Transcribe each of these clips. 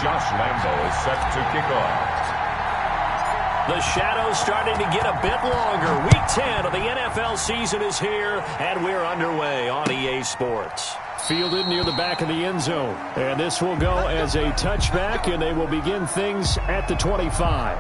Josh Lambo is set to kick off. The shadow's starting to get a bit longer. Week 10 of the NFL season is here, and we're underway on EA Sports. Fielded near the back of the end zone. And this will go as a touchback, and they will begin things at the 25.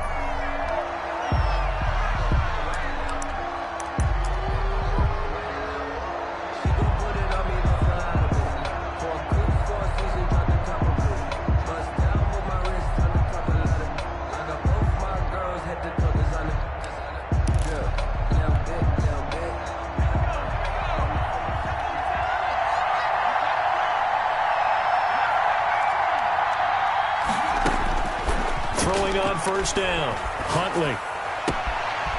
First down. Huntley.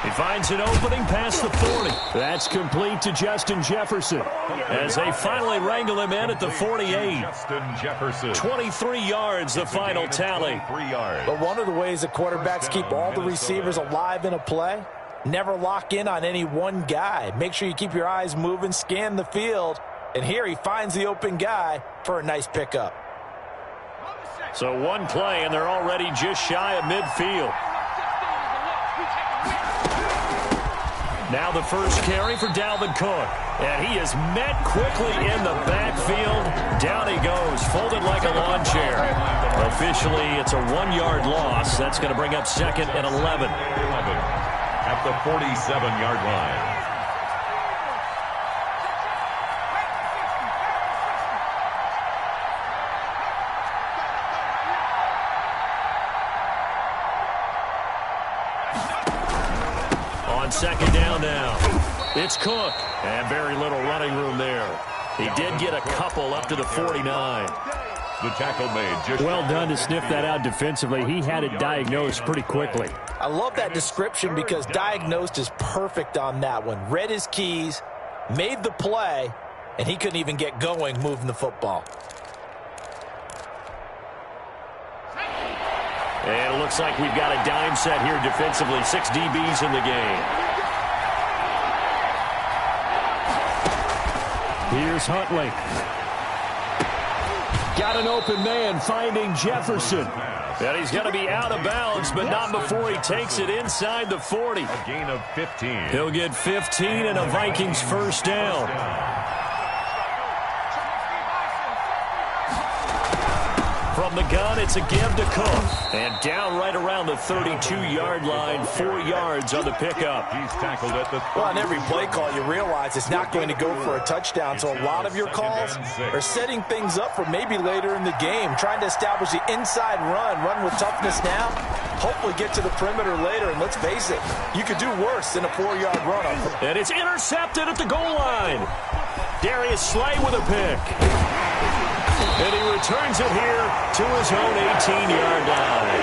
He finds an opening past the 40. That's complete to Justin Jefferson. As they finally wrangle him in at the 48. Justin Jefferson. 23 yards, the final tally. But one of the ways that quarterbacks keep all the receivers alive in a play, never lock in on any one guy. Make sure you keep your eyes moving, scan the field. And here he finds the open guy for a nice pickup. So one play, and they're already just shy of midfield. Now the first carry for Dalvin Cook. And he is met quickly in the backfield. Down he goes, folded like a lawn chair. Officially, it's a 1-yard loss. That's going to bring up second and 11. At the 47-yard line. Second down now. It's Cook. And very little running room there. He did get a couple up to the 49. The tackle made. Just well done to sniff that out defensively. He had it diagnosed pretty quickly. I love that description because diagnosed is perfect on that one. Read his keys, made the play, and he couldn't even get going moving the football. And it looks like we've got a dime set here defensively. 6 DBs in the game. Here's Huntley. Got an open man finding Jefferson. And he's going to be out of bounds, but not before he takes it inside the 40. A gain of 15. He'll get 15 and a Vikings first down. From the gun, it's a give to Cook. And down right around the 32-yard line, 4 yards on the pickup. He's tackled at the 30. Well, on every play call, you realize it's not going to go for a touchdown. So a lot of your calls are setting things up for maybe later in the game, trying to establish the inside run with toughness now, hopefully get to the perimeter later. And let's face it, you could do worse than a 4-yard run. And it's intercepted at the goal line. Darius Slay with a pick. And he returns it here to his own 18-yard line.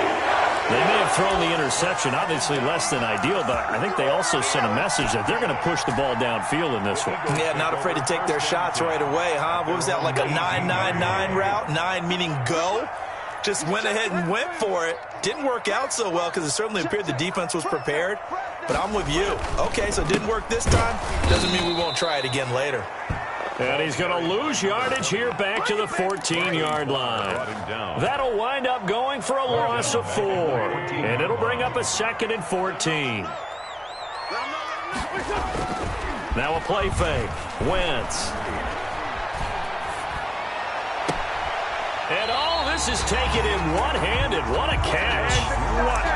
They may have thrown the interception, obviously less than ideal, but I think they also sent a message that they're going to push the ball downfield in this one. Yeah, not afraid to take their shots right away, huh? What was that, like a 9-9-9 route? 9 meaning go? Just went ahead and went for it. Didn't work out so well because it certainly appeared the defense was prepared. But I'm with you. Okay, so it didn't work this time. Doesn't mean we won't try it again later. And he's going to lose yardage here back to the 14-yard line. That'll wind up going for a loss of 4. And it'll bring up a second and 14. Now a play fake. Wentz. And all this is taken in one-handed. What a catch.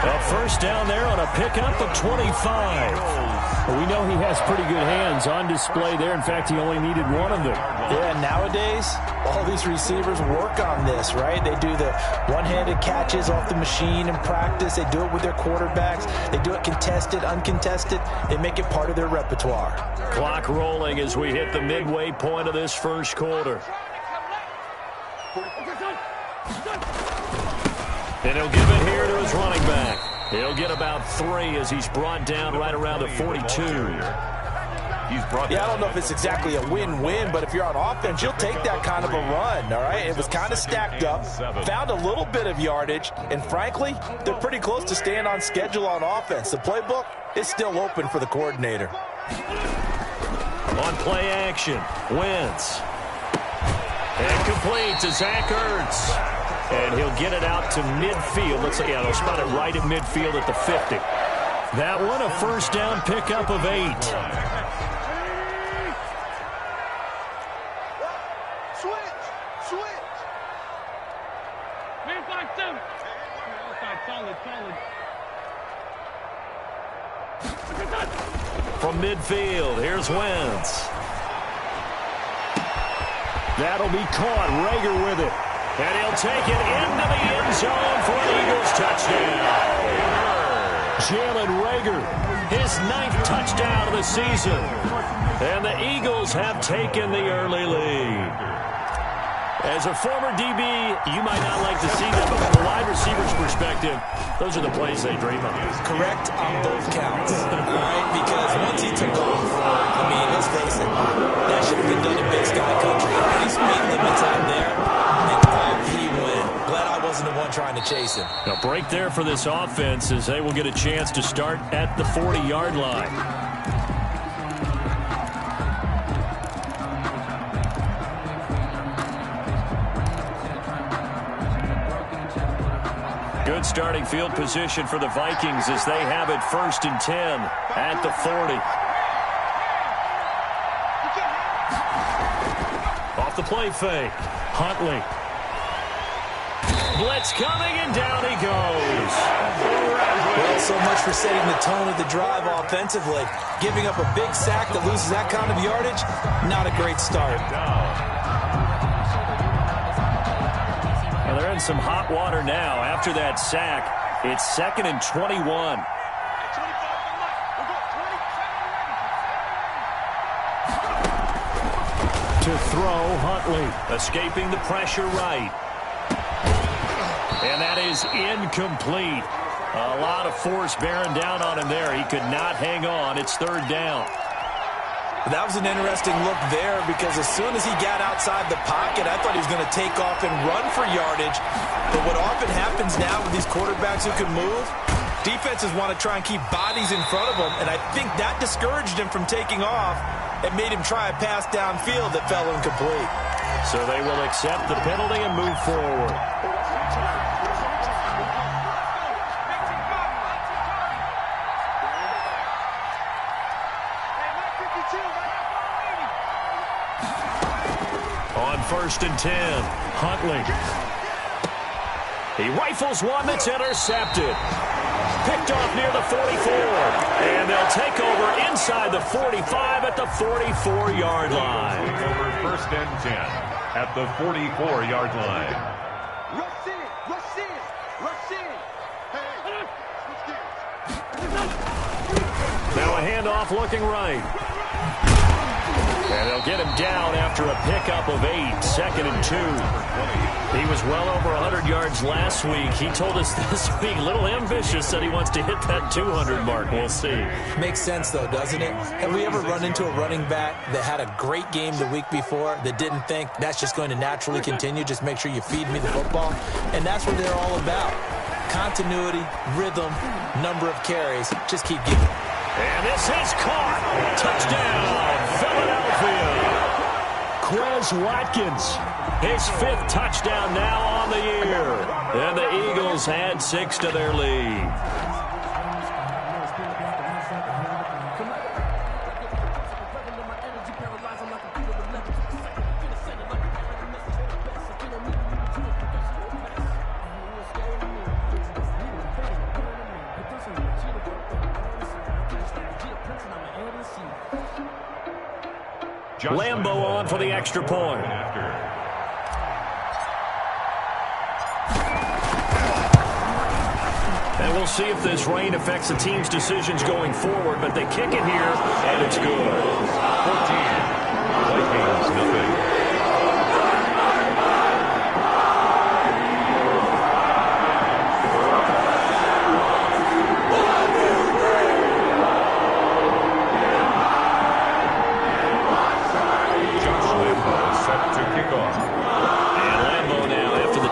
A first down there on a pickup of 25. Well, we know he has pretty good hands on display there. In fact, he only needed one of them. Yeah, nowadays, all these receivers work on this, right? They do the one-handed catches off the machine in practice. They do it with their quarterbacks. They do it contested, uncontested. They make it part of their repertoire. Clock rolling as we hit the midway point of this first quarter. And he'll give it here to his running back. He'll get about 3 as he's brought down right around the 42. Yeah, I don't know if it's exactly a win-win, but if you're on offense, you'll take that kind of a run, all right? It was kind of stacked up, found a little bit of yardage, and frankly, they're pretty close to staying on schedule on offense. The playbook is still open for the coordinator. On play action, Wentz. And complete to Zach Ertz. And he'll get it out to midfield. Let's say, yeah, they'll spot it right at midfield at the 50. That one, a first down pickup of 8. From midfield, here's Wentz. That'll be caught. Rager with it. And he'll take it into the end zone for an Eagles touchdown. Jalen Rager, his 9th touchdown of the season. And the Eagles have taken the early lead. As a former DB, you might not like to see that, but from a wide receiver's perspective, those are the plays they dream of. Correct on both counts, all right? Because once he took off, I mean, let's face it, that should have been done in Big Sky Country. Any speed limits out there, and he win. Glad I wasn't the one trying to chase him. A break there for this offense as they will get a chance to start at the 40-yard line. Good starting field position for the Vikings as they have it 1st and 10 at the 40. Off the play fake. Huntley. Blitz coming, and down he goes. Well, so much for setting the tone of the drive offensively. Giving up a big sack that loses that kind of yardage, not a great start. Well, they're in some hot water now. After that sack, it's 2nd and 21. To throw, Huntley. Escaping the pressure right. And that is incomplete. A lot of force bearing down on him there. He could not hang on. It's 3rd down. That was an interesting look there because as soon as he got outside the pocket, I thought he was going to take off and run for yardage. But what often happens now with these quarterbacks who can move, defenses want to try and keep bodies in front of them, and I think that discouraged him from taking off and made him try a pass downfield that fell incomplete. So they will accept the penalty and move forward. On 1st and 10, Huntley. He rifles one that's intercepted. Picked off near the 44. And they'll take over inside the 45 at the 44-yard line. Take over 1st and 10 at the 44-yard line. Rush in, rush in, rush in. Now a handoff looking right. And they'll get him down after a pickup of 8, 2nd and 2. He was well over 100 yards last week. He told us this week, a little ambitious, that he wants to hit that 200 mark. We'll see. Makes sense, though, doesn't it? Have we ever run into a running back that had a great game the week before that didn't think that's just going to naturally continue? Just make sure you feed me the football. And that's what they're all about. Continuity, rhythm, number of carries. Just keep giving. And this is caught. Touchdown, Philadelphia. Quez Watkins, his 5th touchdown now on the year. And the Eagles add 6 to their lead. Lambo on for the extra point. And we'll see if this rain affects the team's decisions going forward, but they kick it here, and it's good. 14. Vikings, nothing.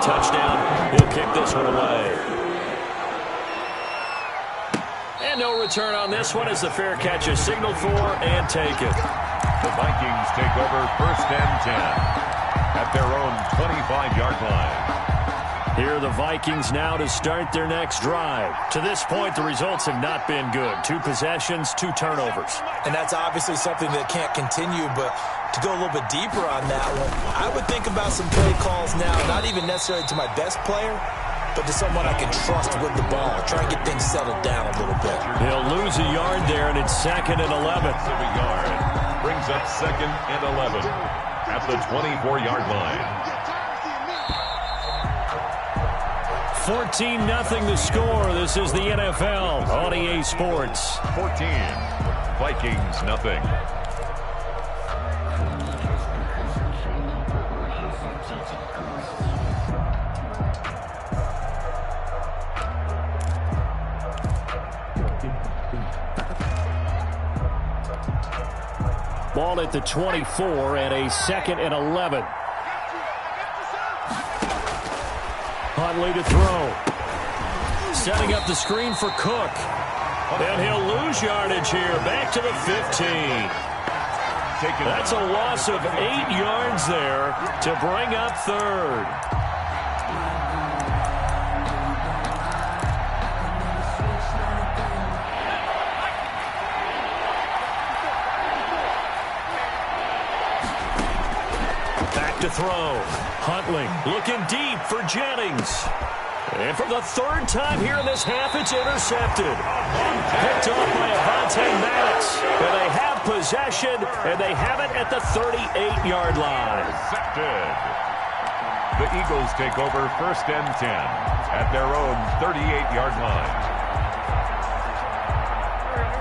Touchdown. He'll kick this one away. And no return on this one as the fair catch is signaled for and taken. The Vikings take over 1st and 10 at their own 25-yard line. Here are the Vikings now to start their next drive. To this point, the results have not been good. 2 possessions, 2 turnovers. And that's obviously something that can't continue, but to go a little bit deeper on that one, I would think about some play calls now, not even necessarily to my best player, but to someone I can trust with the ball. Try and get things settled down a little bit. He'll lose a yard there, and it's 2nd and 11. A yard. Brings up 2nd and 11 at the 24-yard line. 14-0 the score. This is the NFL on EA Sports. 14. Vikings nothing. Ball at the 24 and a 2nd and 11. Huntley to throw. Setting up the screen for Cook. And he'll lose yardage here. Back to the 15. That's a loss of 8 yards there to bring up 3rd. Back to throw. Huntley looking deep for Jennings. And for the 3rd time here in this half, it's intercepted. Picked off by Avonte Maddox. And they have possession, and they have it at the 38-yard line. Intercepted. The Eagles take over 1st and 10 at their own 38-yard line.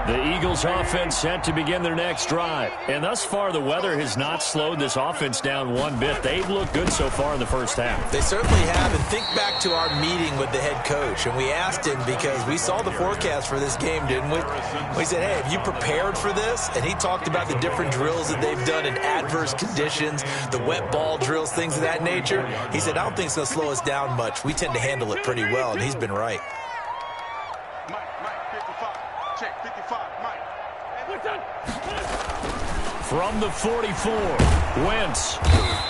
The Eagles offense set to begin their next drive. And thus far, the weather has not slowed this offense down one bit. They've looked good so far in the first half. They certainly have. And think back to our meeting with the head coach. And we asked him because we saw the forecast for this game, didn't we? We said, hey, have you prepared for this? And he talked about the different drills that they've done in adverse conditions, the wet ball drills, things of that nature. He said, I don't think it's going to slow us down much. We tend to handle it pretty well, and he's been right. From the 44, Wentz.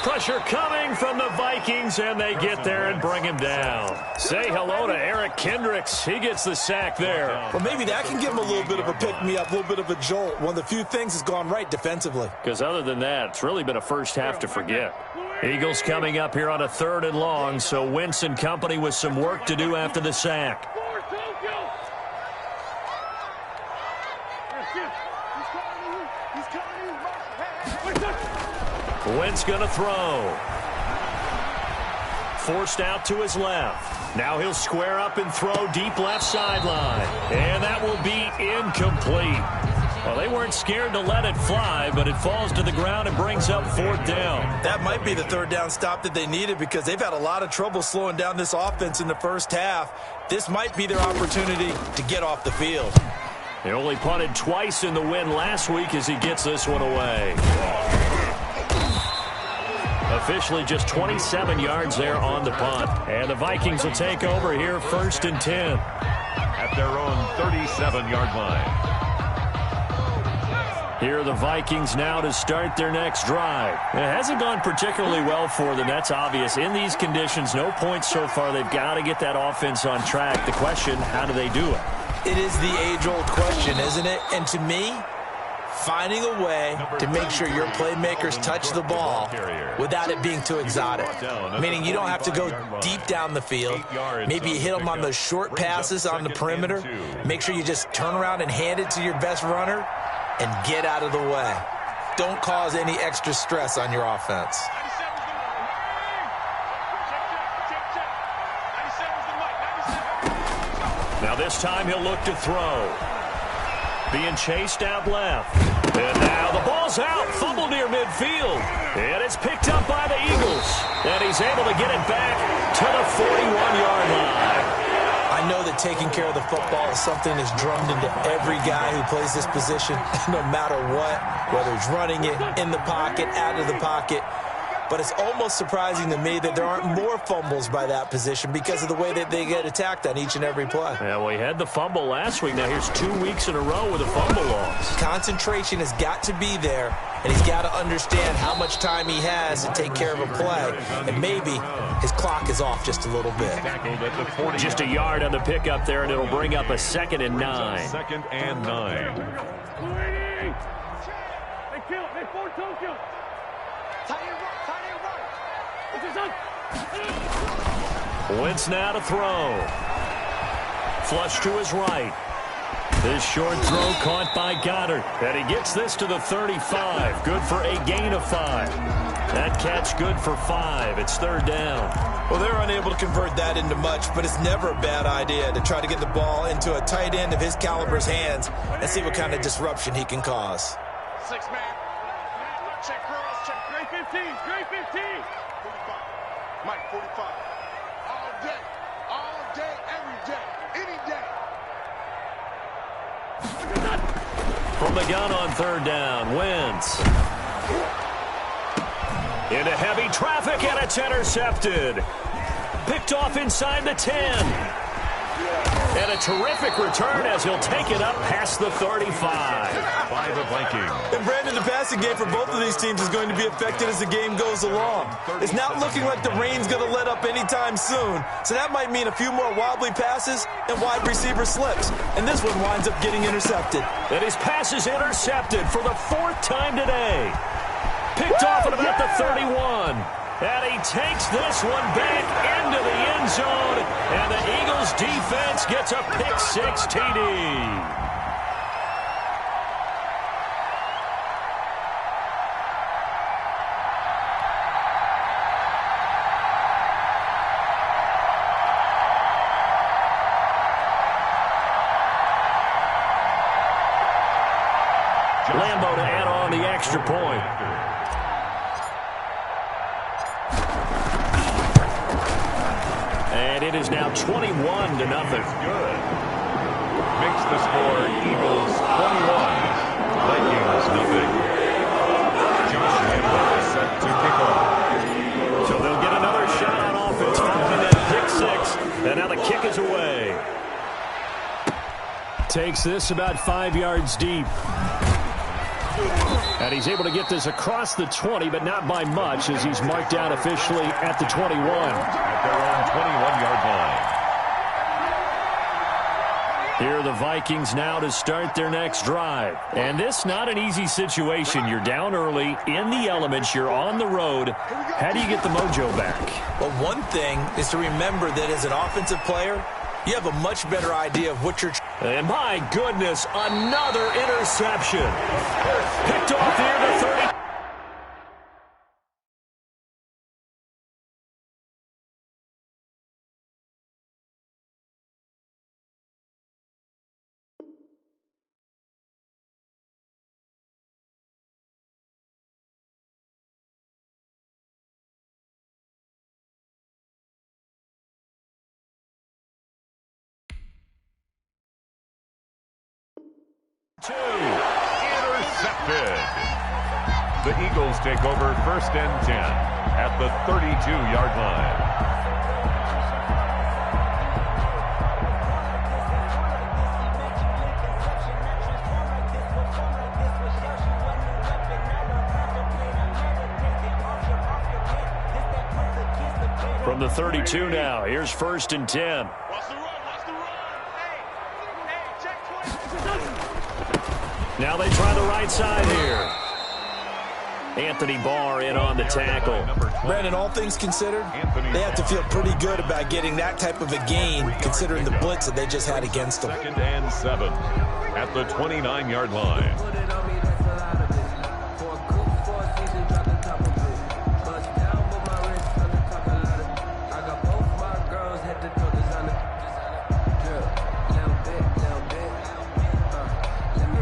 Pressure coming from the Vikings, and they get there and bring him down. Say hello to Eric Kendricks. He gets the sack there. Well, maybe that can give him a little bit of a pick-me-up, a little bit of a jolt. One of the few things that's gone right defensively. Because other than that, it's really been a first half to forget. Eagles coming up here on a 3rd and long, so Wentz and company with some work to do after the sack. Wentz going to throw. Forced out to his left. Now he'll square up and throw deep left sideline. And that will be incomplete. Well, they weren't scared to let it fly, but it falls to the ground and brings up 4th down. That might be the 3rd down stop that they needed because they've had a lot of trouble slowing down this offense in the first half. This might be their opportunity to get off the field. He only punted twice in the win last week as he gets this one away. Officially just 27 yards there on the punt. And the Vikings will take over here 1st and 10. At their own 37-yard line. Here are the Vikings now to start their next drive. It hasn't gone particularly well for them. That's obvious. In these conditions, no points so far. They've got to get that offense on track. The question, how do they do it? It is the age-old question, isn't it? And to me, finding a way to make sure your playmakers touch the ball without it being too exotic. Meaning you don't have to go deep down the field. Maybe you hit them on those short passes on the perimeter. Make sure you just turn around and hand it to your best runner and get out of the way. Don't cause any extra stress on your offense. Now this time he'll look to throw. Being chased out left. And now the ball's out. Fumble near midfield. And it's picked up by the Eagles. And he's able to get it back to the 41-yard line. I know that taking care of the football is something that's drummed into every guy who plays this position, no matter what, whether he's running it in the pocket, out of the pocket. but it's almost surprising to me that there aren't more fumbles by that position because of the way that they get attacked on each and every play. Yeah, well, he had the fumble last week. Now here's 2 weeks in a row with a fumble loss. Concentration has got to be there, and he's got to understand how much time he has to take care of a play, and maybe his clock is off just a little bit. Just a yard on the pickup there, and it'll bring up a 2nd and 9. 2nd and 9. Wentz now to throw. Flush to his right. This short throw caught by Goddard. And he gets this to the 35. Good for a gain of 5. That catch good for 5. It's 3rd down. Well, they're unable to convert that into much, but it's never a bad idea to try to get the ball into a tight end of his caliber's hands and see what kind of disruption he can cause. 6 man. Check cross, check. Grade 15, grade 15. 45. Mike, 45. All day, every day, any day. From the gun on 3rd down, Wentz. Into heavy traffic, and it's intercepted. Picked off inside the 10. And a terrific return as he'll take it up past the 35. By the Vikings. And Brandon, the passing game for both of these teams is going to be affected as the game goes along. It's not looking like the rain's going to let up anytime soon, so that might mean a few more wobbly passes and wide receiver slips. And this one winds up getting intercepted. And his pass is intercepted for the 4th time today. Picked off at about the 31. And he takes this one back into the end zone. And the Eagles defense gets a pick-6 TD. Lambo to add on the extra point. And it is now 21-0. Good. Makes the score Eagles 21, Vikings nothing. Josh Lambo is set to kick off. So they'll get another shot on offense following that pick-6. And now the kick is away. Takes this about 5 yards deep. And he's able to get this across the 20, but not by much, as he's marked down officially at the 21. At their own 21-yard line. Here are the Vikings now to start their next drive. And this not an easy situation. You're down early, in the elements, you're on the road. How do you get the mojo back? Well, one thing is to remember that as an offensive player, you have a much better idea of what you're trying. And my goodness, another interception. Picked off near the 30. Intercepted. The Eagles take over 1st and 10 at the 32-yard line. From the 32 now, here's 1st and 10. Now they try the right side here. Anthony Barr in on the tackle. Brandon, all things considered, they have to feel pretty good about getting that type of a gain, considering the blitz that they just had against them. 2nd and 7 at the 29-yard line.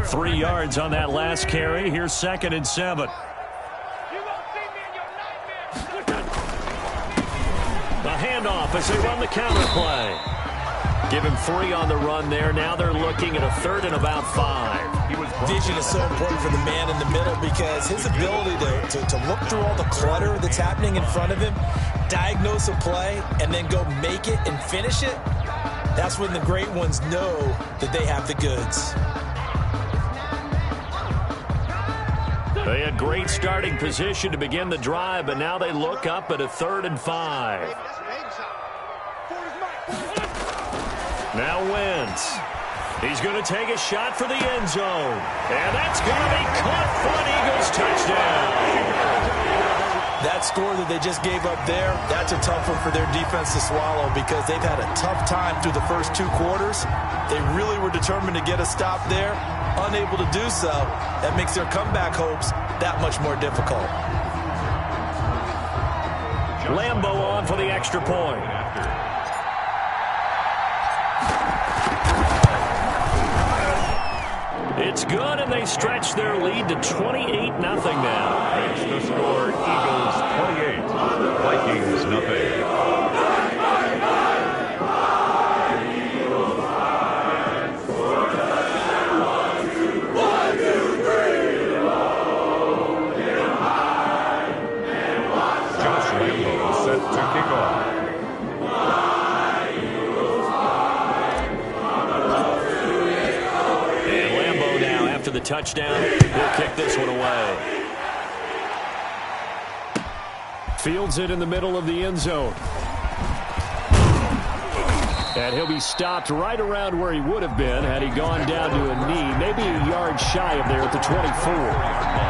Three yards on that last carry. Here's 2nd and 7. A handoff as they run the counter play. Give him 3 on the run there. Now they're looking at a 3rd and about 5. Vision is so important for the man in the middle because his ability to look through all the clutter that's happening in front of him, diagnose a play, and then go make it and finish it, that's when the great ones know that they have the goods. They had great starting position to begin the drive, but now they look up at a 3rd and 5. Now Wentz. He's going to take a shot for the end zone. And that's going to be caught for an Eagles touchdown. That score that they just gave up there, that's a tough one for their defense to swallow because they've had a tough time through the first 2 quarters. They really were determined to get a stop there. Unable to do so, that makes their comeback hopes that much more difficult. Lambeau on for the extra point. It's good, and they stretch their lead to 28-0 now. It's the score, Eagles 28, Vikings nothing. Josh Lambeau set to kick off. After the touchdown, he'll kick this one away. Fields it in the middle of the end zone. And he'll be stopped right around where he would have been had he gone down to a knee, maybe a yard shy of there at the 24.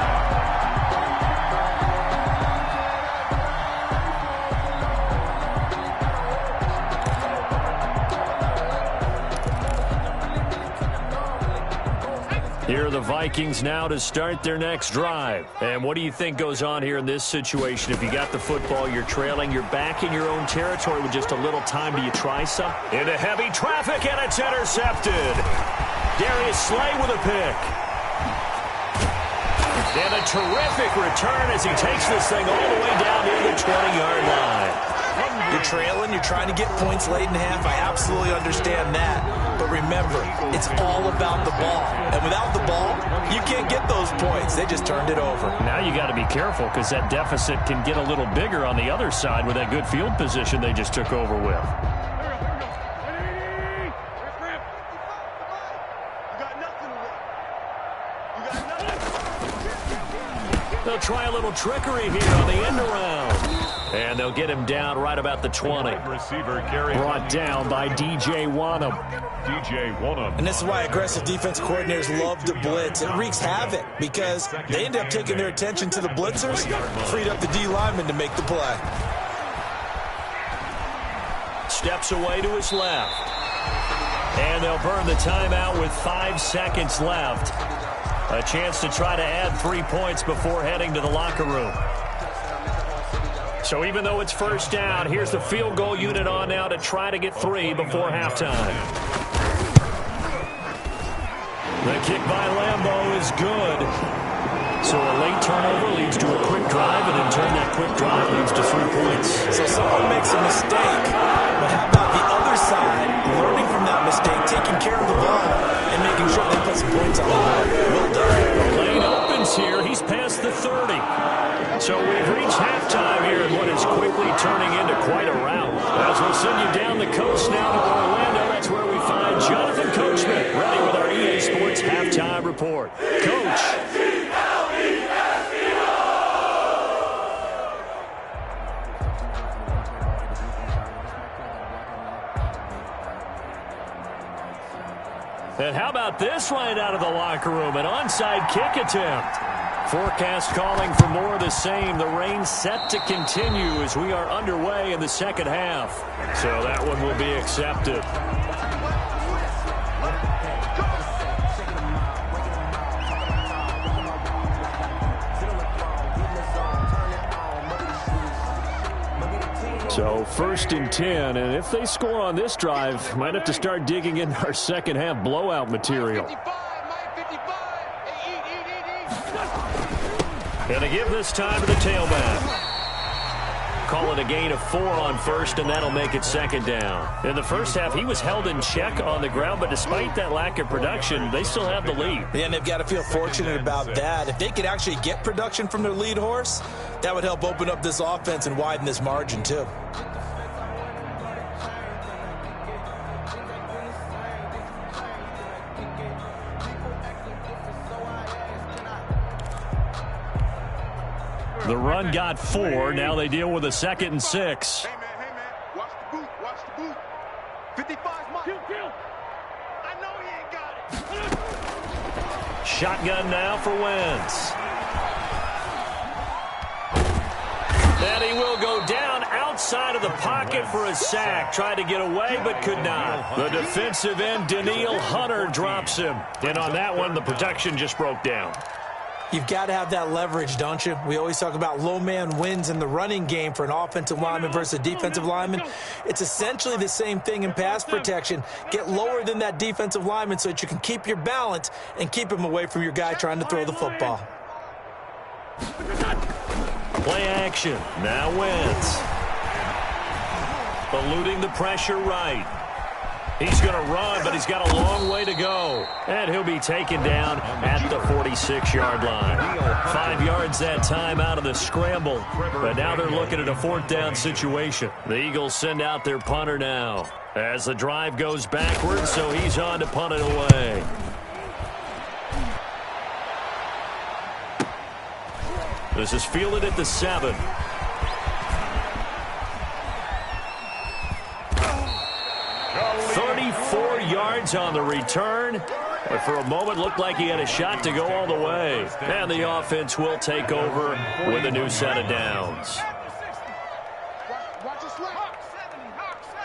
Here are the Vikings now to start their next drive. And what do you think goes on here in this situation? If you got the football, you're trailing, you're back in your own territory with just a little time. Do you try some? Into heavy traffic, and it's intercepted. Darius Slay with a pick. And a terrific return as he takes this thing all the way down near the 20-yard line. You're trailing, you're trying to get points late in half. I absolutely understand that. But remember, it's all about the ball. And without the ball, you can't get those points. They just turned it over. Now you got to be careful because that deficit can get a little bigger on the other side with that good field position they just took over with. They'll try a little trickery here on the end around. And they'll get him down right about the 20. Receiver carry Brought down by DJ Wanham. DJ Wanham. And this is why aggressive defense coordinators love to blitz. It wreaks havoc because they end up taking their attention to the blitzers, freed up the D lineman to make the play. Steps away to his left. And they'll burn the timeout with 5 seconds left. A chance to try to add 3 points before heading to the locker room. So even though it's first down, here's the field goal unit on now to try to get 3 before halftime. The kick by Lambeau is good. So a late turnover leads to a quick drive, and in turn that quick drive leads to 3 points. So someone makes a mistake, but how about the other side, learning from that mistake, taking care of the ball, and making sure they put some points on the board. Well done. The lane opens here. He's past the 30. So we've reached halftime here in what is quickly turning into quite a rout. As we'll send you down the coast now to Orlando, that's where we find Jonathan Coachman, ready with our EA Sports Halftime Report. Coach. And how about this right out of the locker room? An onside kick attempt. Forecast calling for more of the same. The rain set to continue as we are underway in the second half. So that one will be accepted. So 1st and 10, and if they score on this drive, might have to start digging in our second half blowout material. And they give this time to the tailback. call it a gain of 4 on first, and that'll make it second down. In the first half, he was held in check on the ground, but despite that lack of production, they still have the lead. Yeah, and they've got to feel fortunate about that. If they could actually get production from their lead horse, that would help open up this offense and widen this margin, too. The run got 4. Now they deal with a 2nd and 6. Hey, man. Watch the boot. Watch the boot. 55 miles. Kill. I know he ain't got it. Shotgun now for Wentz. And he will go down outside of the pocket for a sack. Tried to get away, but could not. The defensive end, Danielle Hunter, drops him. And on that one, the protection just broke down. You've got to have that leverage, don't you? We always talk about low man wins in the running game for an offensive lineman versus a defensive lineman. It's essentially the same thing in pass protection. Get lower than that defensive lineman so that you can keep your balance and keep him away from your guy trying to throw the football. Play action. Now Wentz. Eluding the pressure right. He's going to run, but he's got a long way to go. And he'll be taken down at the 46-yard line. 5 yards that time out of the scramble. But now they're looking at a 4th down situation. The Eagles send out their punter now as the drive goes backwards, so he's on to punt it away. This is fielded at the 7. Yards on the return, but for a moment looked like he had a shot to go all the way. And the offense will take over with a new set of downs. Watch us left. Hawk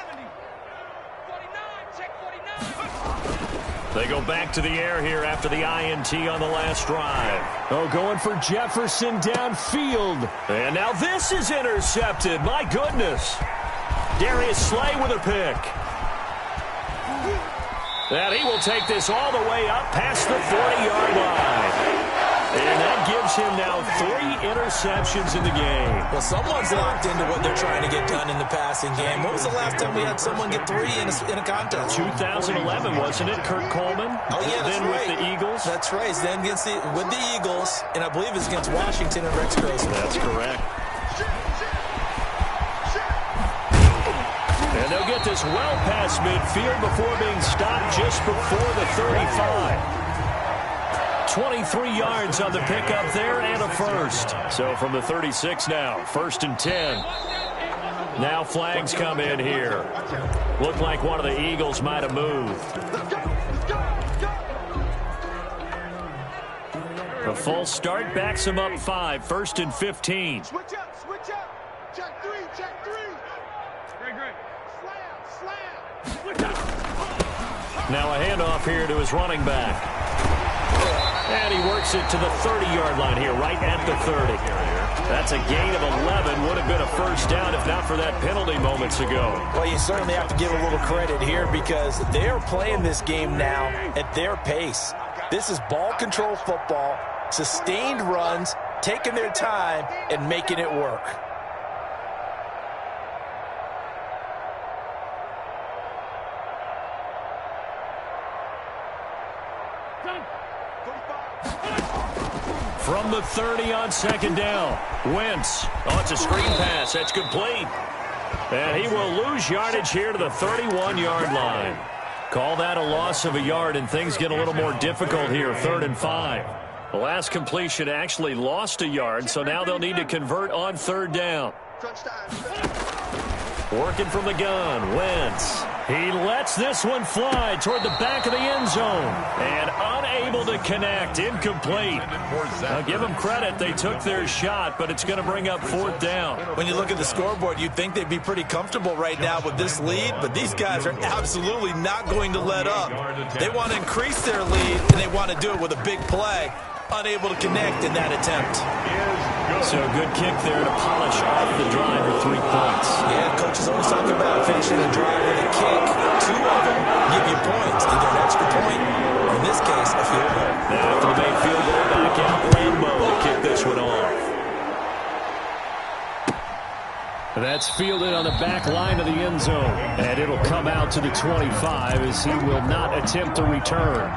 70. 49. Check 49. They go back to the air here after the INT on the last drive. Oh, going for Jefferson downfield. And now this is intercepted. My goodness. Darius Slay with a pick. And he will take this all the way up past the 40-yard line. And that gives him now 3 interceptions in the game. Well, someone's locked into what they're trying to get done in the passing game. When was the last time we had someone get 3 in a contest? 2011, wasn't it? Kurt Coleman? Oh, yeah, that's then right. With the Eagles? That's right. Then with the Eagles, and I believe it's against Washington and Rex Grossman. That's correct. And they'll get this well past midfield before being stopped just before the 35. 23 yards on the pickup there and a first. So from the 36 now, 1st and 10. Now flags come in here. Looked like one of the Eagles might have moved. A false start backs him up 5, 1st and 15. Switch up. Check 3. Great. Slam. Now a handoff here to his running back. And he works it to the 30-yard line here, right at the 30. That's a gain of 11. Would have been a first down if not for that penalty moments ago. Well, you certainly have to give a little credit here because they're playing this game now at their pace. This is ball control football, sustained runs, taking their time, and making it work. From the 30 on 2nd down. Wentz. Oh, it's a screen pass. That's complete. And he will lose yardage here to the 31-yard line. Call that a loss of a yard, and things get a little more difficult here, 3rd and 5. The last completion actually lost a yard, so now they'll need to convert on 3rd down. Working from the gun, Wentz. He lets this one fly toward the back of the end zone. And unable to connect, incomplete. I'll give them credit, they took their shot, but it's going to bring up 4th down. When you look at the scoreboard, you'd think they'd be pretty comfortable right now with this lead, but these guys are absolutely not going to let up. They want to increase their lead, and they want to do it with a big play. Unable to connect in that attempt. So a good kick there to polish off the drive with 3 points. Yeah, coaches always talk about finishing a drive with a kick. 2 of them give you points, either an extra point, or in this case, a field goal. Now after the main field goal, back out Lambo to kick this one off. And That's fielded on the back line of the end zone. And it'll come out to the 25 as he will not attempt to return.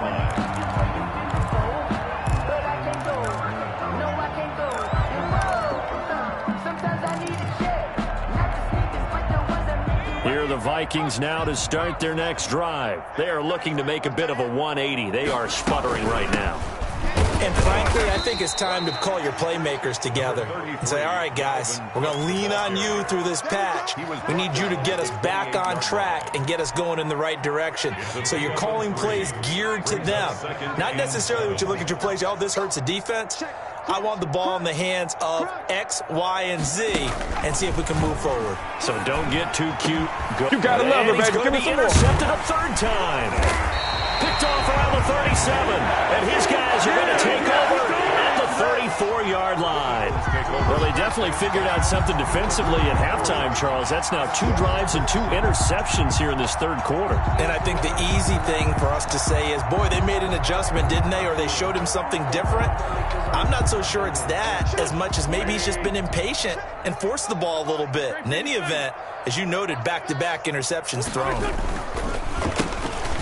Here are the Vikings now to start their next drive. They are looking to make a bit of a 180. They are sputtering right now. And frankly, I think it's time to call your playmakers together and say, all right, guys, we're going to lean on you through this patch. We need you to get us back on track and get us going in the right direction. So you're calling plays geared to them. Not necessarily what you look at your plays, oh, this hurts the defense. I want the ball in the hands of X, Y, and Z and see if we can move forward. So don't get too cute. You got to love it, baby. He's going to be intercepted a third time. Picked off around the 37. And his guys are going to take over at the 34-yard line. Well, they definitely figured out something defensively at halftime, Charles. That's now 2 drives and 2 interceptions here in this third quarter. And I think the easy thing for us to say is, boy, they made an adjustment, didn't they? Or they showed him something different. I'm not so sure it's that as much as maybe he's just been impatient and forced the ball a little bit. In any event, as you noted, back-to-back interceptions thrown.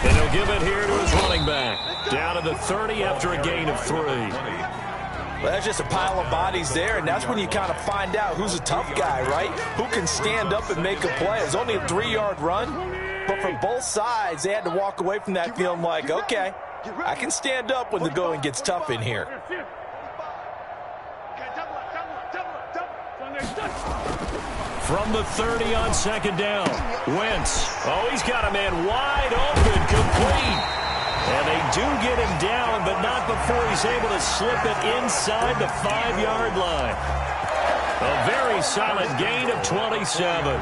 And he'll give it here to his running back. Down to the 30 after a gain of 3. Well, that's just a pile of bodies there, and that's when you kind of find out who's a tough guy, right? Who can stand up and make a play. It's only a 3-yard run, but for both sides, they had to walk away from that feeling like, okay, I can stand up when the going gets tough in here. From the 30 on second down, Wentz. Oh, he's got a man wide open, complete. And they do get him down, but not before he's able to slip it inside the 5-yard line. A very solid gain of 27.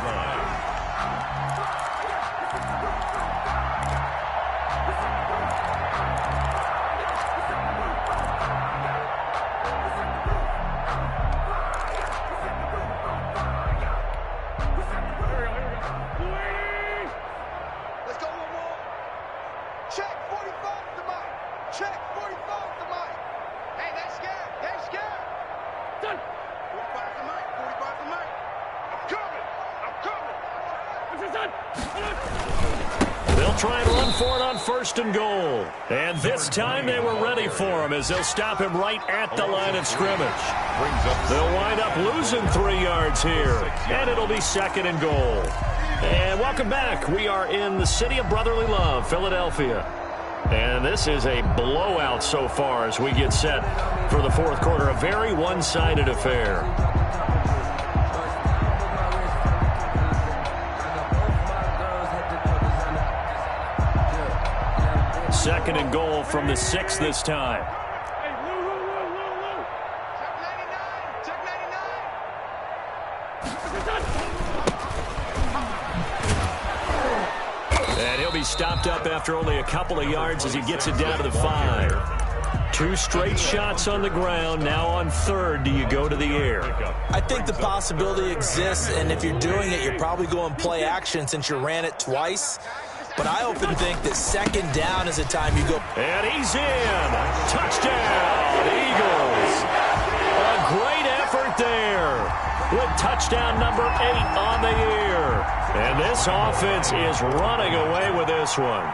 Try and run for it on first and goal. And this time they were ready for him as they'll stop him right at the line of scrimmage. They'll wind up losing 3 yards here. And it'll be second and goal. And welcome back. We are in the city of brotherly love, Philadelphia. And this is a blowout so far as we get set for the fourth quarter. A very one-sided affair. Second and goal from the 6 this time. And he'll be stopped up after only a couple of yards as he gets it down to the 5. 2 straight shots on the ground. Now on third, do you go to the air? I think the possibility exists, and if you're doing it, you're probably going play action since you ran it twice. But I often think that second down is a time you go. And he's in. Touchdown, Eagles. A great effort there with touchdown number 8 on the year. And this offense is running away with this one.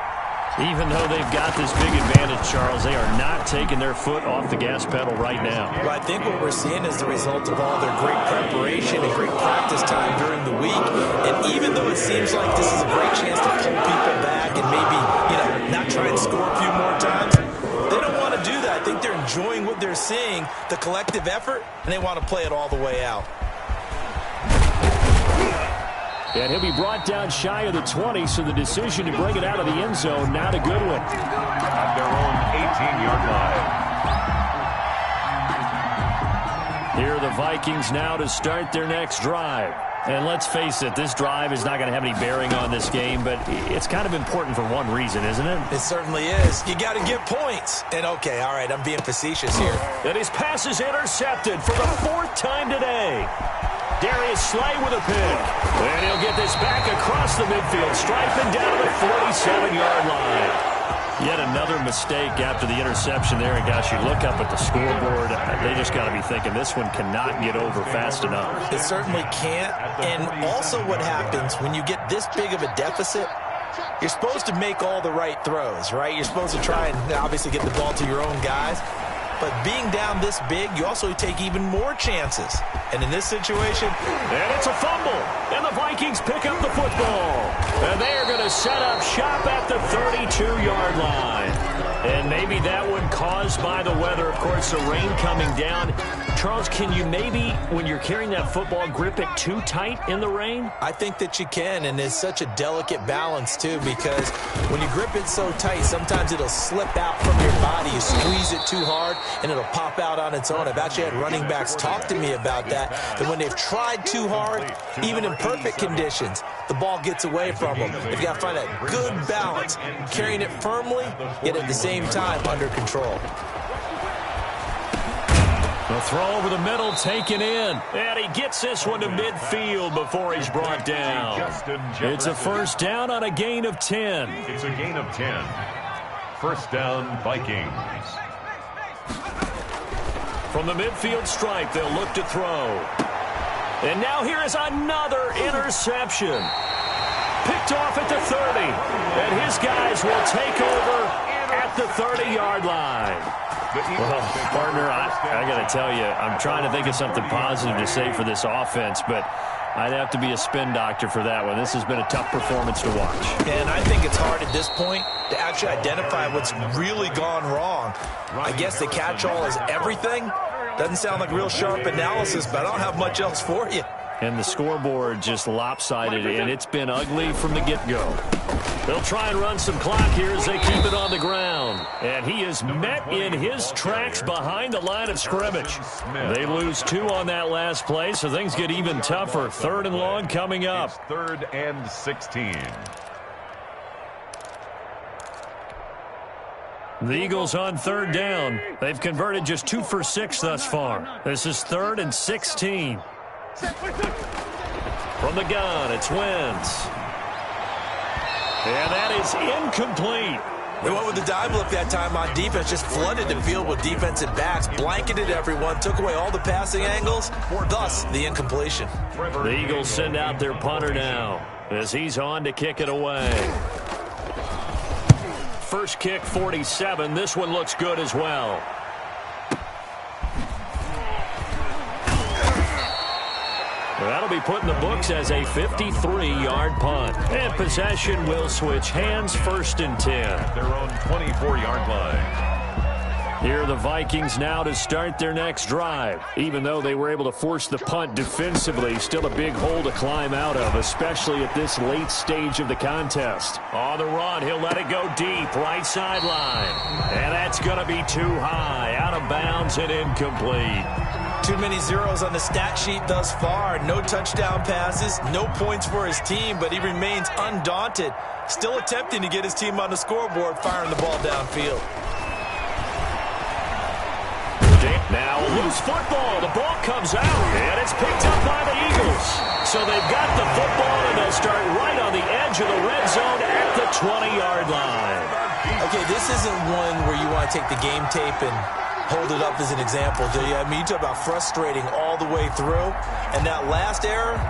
Even though they've got this big advantage, Charles, they are not taking their foot off the gas pedal right now. Well, I think what we're seeing is the result of all their great preparation and great practice time during the week. And even though it seems like this is a great chance to pull people back and maybe, not try and score a few more times, they don't want to do that. I think they're enjoying what they're seeing, the collective effort, and they want to play it all the way out. And he'll be brought down shy of the 20, so the decision to bring it out of the end zone, not a good one. At their own 18-yard line. Here are the Vikings now to start their next drive. And let's face it, this drive is not going to have any bearing on this game, but it's kind of important for one reason, isn't it? It certainly is. You got to get points. And okay, all right, I'm being facetious here. And his pass is intercepted for the 4th time today. Darius Slay with a pick. And he'll get this back across the midfield stripe and down to the 47-yard line. Yet another mistake after the interception there. And, gosh, you look up at the scoreboard. They just got to be thinking this one cannot get over fast enough. It certainly can't. And also what happens when you get this big of a deficit, you're supposed to make all the right throws, right? You're supposed to try and obviously get the ball to your own guys. But being down this big, you also take even more chances. And in this situation... And it's a fumble. And the Vikings pick up the football. And they are going to set up shop at the 32-yard line. And maybe that one caused by the weather. Of course, the rain coming down. Charles, can you maybe, when you're carrying that football, grip it too tight in the rain? I think that you can, and it's such a delicate balance, too, because when you grip it so tight, sometimes it'll slip out from your body. You squeeze it too hard, and it'll pop out on its own. I've actually had running backs talk to me about that when they've tried too hard, even in perfect conditions, the ball gets away from them. You've got to find that good balance, carrying it firmly, yet at the same time under control. The throw over the middle taken in. And he gets this one to midfield before he's brought down. It's a first down on a gain of 10. It's a gain of 10. First down, Vikings. From the midfield stripe, they'll look to throw. And now here is another interception. Picked off at the 30. And his guys will take over at the 30-yard line. Well, partner, I got to tell you, I'm trying to think of something positive to say for this offense, but I'd have to be a spin doctor for that one. This has been a tough performance to watch. And I think it's hard at this point to actually identify what's really gone wrong. I guess the catch-all is everything. Doesn't sound like real sharp analysis, but I don't have much else for you. And the scoreboard just lopsided, and it's been ugly from the get-go. They'll try and run some clock here as they keep it on the ground. And he is met in his tracks behind the line of scrimmage. They lose 2 on that last play, so things get even tougher. 3rd and long coming up. It's 3rd and 16. The Eagles on 3rd down. They've converted just 2 for 6 thus far. This is 3rd and 16. From the gun, it's Wentz. And that is incomplete. They went with the dive look that time on defense, just flooded the field with defensive backs, blanketed everyone, took away all the passing angles, thus the incompletion. The Eagles send out their punter now as he's on to kick it away. First kick, 47. This one looks good as well. That'll be put in the books as a 53-yard punt. And possession will switch hands, 1st and 10. At their own 24-yard line. Here are the Vikings now to start their next drive. Even though they were able to force the punt defensively, still a big hole to climb out of, especially at this late stage of the contest. On the run, he'll let it go deep, right sideline. And that's going to be too high, out of bounds and incomplete. Too many zeros on the stat sheet thus far. No touchdown passes, no points for his team, but he remains undaunted. Still attempting to get his team on the scoreboard, firing the ball downfield. Now a loose football. The ball comes out, and it's picked up by the Eagles. So they've got the football, and they'll start right on the edge of the red zone at the 20-yard line. Okay, this isn't one where you want to take the game tape and hold it up as an example, do you? I mean, you talk about frustrating all the way through, and that last error,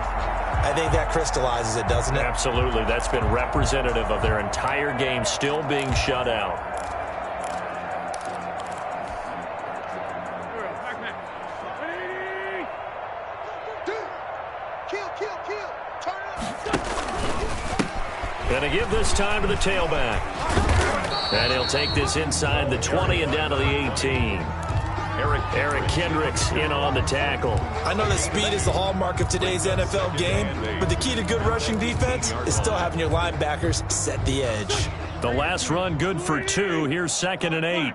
I think that crystallizes it, doesn't it? Absolutely. That's been representative of their entire game still being shut out. Going to give this time to the tailback. And he'll take this inside the 20 and down to the 18. Eric Kendricks in on the tackle. I know that speed is the hallmark of today's NFL game, but the key to good rushing defense is still having your linebackers set the edge. The last run good for 2. Here's 2nd and 8. Guys,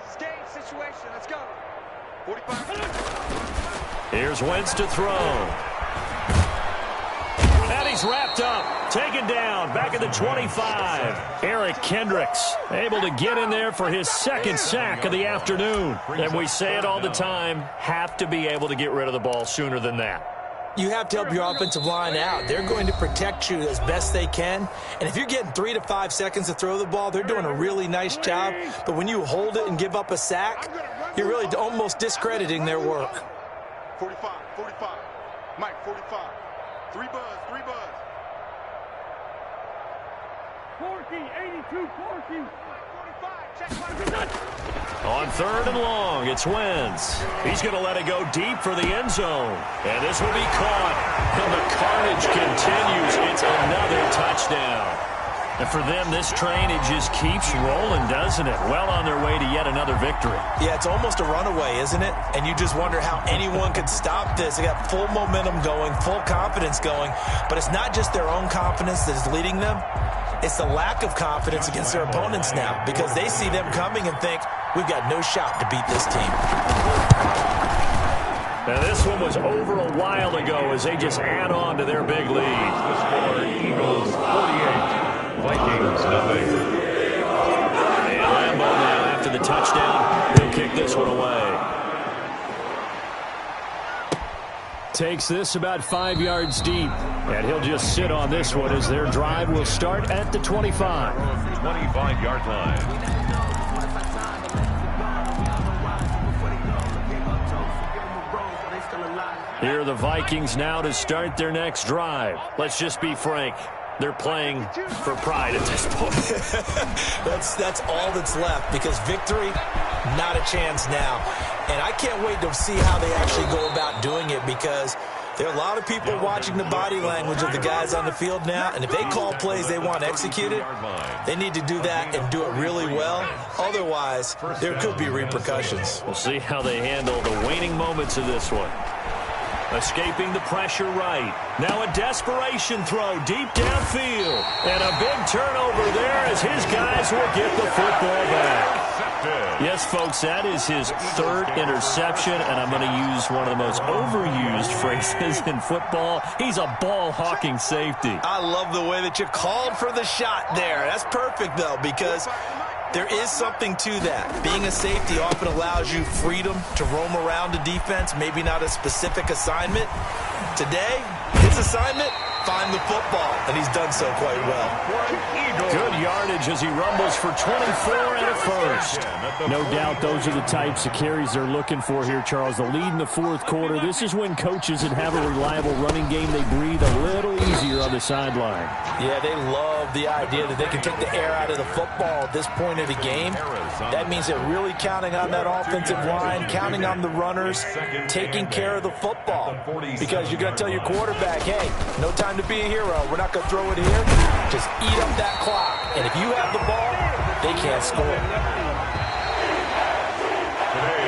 it's game situation. Let's go. 45. Here's Wentz to throw. And he's wrapped up, taken down, back at the 25. Eric Kendricks able to get in there for his 2nd sack of the afternoon. And we say it all the time, have to be able to get rid of the ball sooner than that. You have to help your offensive line out. They're going to protect you as best they can. And if you're getting 3 to 5 seconds to throw the ball, they're doing a really nice job. But when you hold it and give up a sack, you're really almost discrediting their work. 45, 45. Mike, 45. 3 buzz, 3 buzz. Corky, 82, Corky. 45, check. On 3rd and long, it's Wentz. He's going to let it go deep for the end zone. And this will be caught. And the carnage continues. It's another touchdown. And for them, this train, it just keeps rolling, doesn't it? Well on their way to yet another victory. Yeah, it's almost a runaway, isn't it? And you just wonder how anyone could stop this. They got full momentum going, full confidence going. But it's not just their own confidence that is leading them. It's the lack of confidence against their opponents now, because they see them coming and think, we've got no shot to beat this team. Now, this one was over a while ago as they just add on to their big lead. The score, Eagles 48, Vikings nothing. And Lambeau now, after the touchdown, he'll kick this one away. Takes this about 5 yards deep, and he'll just sit on this one as their drive will start at the 25. 25-yard line. Here are the Vikings now to start their next drive. Let's just be frank. They're playing for pride at this point. That's all that's left, because victory, not a chance now. And I can't wait to see how they actually go about doing it, because there are a lot of people watching the body language of the guys on the field now, and if they call plays they want executed, they need to do that and do it really well. Otherwise, there could be repercussions. We'll see how they handle the waning moments of this one. Escaping the pressure right. Now a desperation throw deep downfield. And a big turnover there as his guys will get the football back. Yes, folks, that is his 3rd interception, and I'm going to use one of the most overused phrases in football. He's a ball-hawking safety. I love the way that you called for the shot there. That's perfect, though, because there is something to that. Being a safety often allows you freedom to roam around the defense, maybe not a specific assignment. Today, his assignment, find the football, and he's done so quite well. Good yardage as he rumbles for 24 and a first. No doubt those are the types of carries they're looking for here, Charles. The lead in the 4th quarter. This is when coaches that have a reliable running game, they breathe a little easier on the sideline. Yeah, they love the idea that they can take the air out of the football at this point of the game. That means they're really counting on that offensive line, counting on the runners, taking care of the football. Because you're going to tell your quarterback, hey, no time to be a hero. We're not going to throw it here. Just eat up that clock. And if you have the ball, they can't score. Today